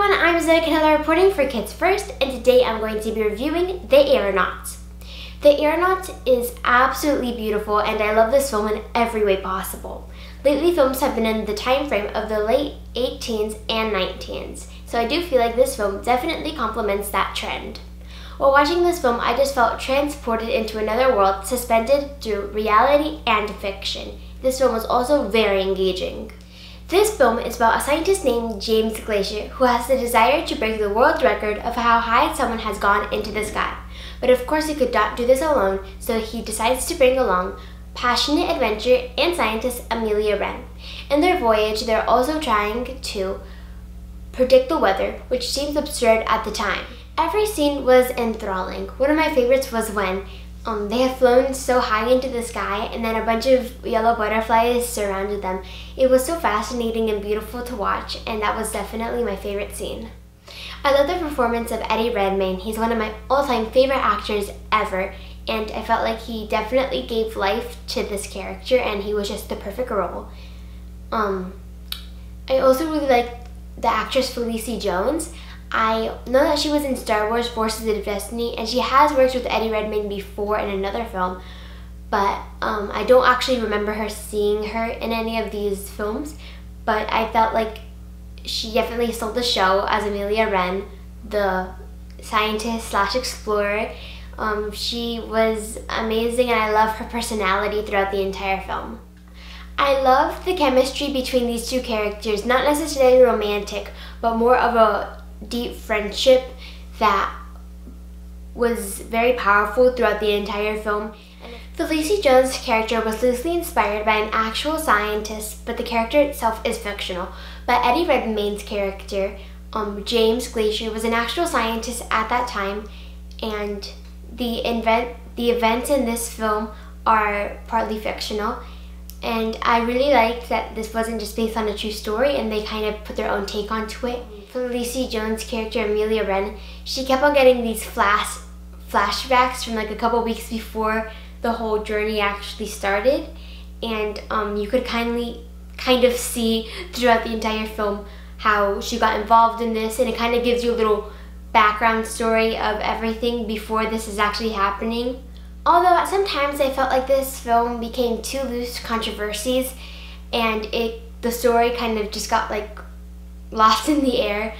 everyone, I'm Zoe C reporting for Kids First, and today I'm going to be reviewing The Aeronauts. The Aeronauts is absolutely beautiful, and I love this film in every way possible. Lately, films have been in the time frame of the late 18s and 19s, so I do feel like this film definitely complements that trend. While watching this film, I just felt transported into another world, suspended through reality and fiction. This film was also very engaging. This film is about a scientist named James Glacier who has the desire to break the world record of how high someone has gone into the sky. But of course he could not do this alone, so he decides to bring along passionate adventurer and scientist Amelia Wren. In their voyage, they're also trying to predict the weather, which seems absurd at the time. Every scene was enthralling. One of my favorites was when they had flown so high into the sky and then a bunch of yellow butterflies surrounded them. It was so fascinating and beautiful to watch, and that was definitely my favorite scene. I love the performance of Eddie Redmayne. He's one of my all-time favorite actors ever, and I felt like he definitely gave life to this character, and he was just the perfect role. I also really liked the actress Felicity Jones. I know that she was in Star Wars Forces of Destiny, and she has worked with Eddie Redmayne before in another film, but I don't actually remember her seeing her in any of these films, but I felt like she definitely stole the show as Amelia Wren, the scientist slash explorer. She was amazing, and I love her personality throughout the entire film. I love the chemistry between these two characters, not necessarily romantic, but more of a deep friendship that was very powerful throughout the entire film. Felicity Jones' character was loosely inspired by an actual scientist, but the character itself is fictional. But Eddie Redmayne's character, James Glacier, was an actual scientist at that time, and the events in this film are partly fictional. And I really liked that this wasn't just based on a true story, and they kind of put their own take onto it. Felicity Jones' character, Amelia Wren, she kept on getting these flashbacks from like a couple weeks before the whole journey actually started, and you could kind of see throughout the entire film how she got involved in this, and it kind of gives you a little background story of everything before this is actually happening. Although at some times I felt like this film became too loose controversies, and the story kind of just got like lost in the air.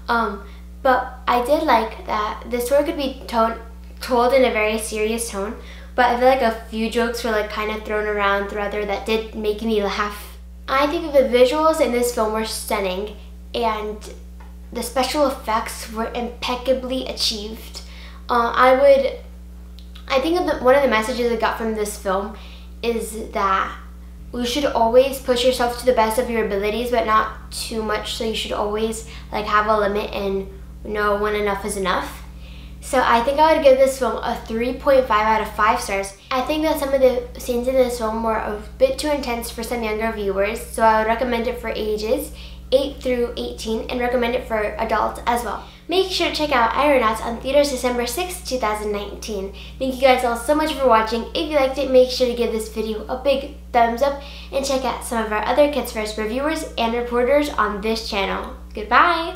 But I did like that the story could be told in a very serious tone, but I feel like a few jokes were like kind of thrown around throughout there that did make me laugh. I think the visuals in this film were stunning, and the special effects were impeccably achieved. I think one of the messages I got from this film is that you should always push yourself to the best of your abilities, but not too much, so you should always like have a limit and know when enough is enough. So I think I would give this film a 3.5 out of 5 stars. I think that some of the scenes in this film were a bit too intense for some younger viewers, so I would recommend it for ages 8 through 18 and recommend it for adults as well. Make sure to check out Aeronauts on theaters December 6, 2019. Thank you guys all so much for watching. If you liked it, make sure to give this video a big thumbs up and check out some of our other Kids First reviewers and reporters on this channel. Goodbye!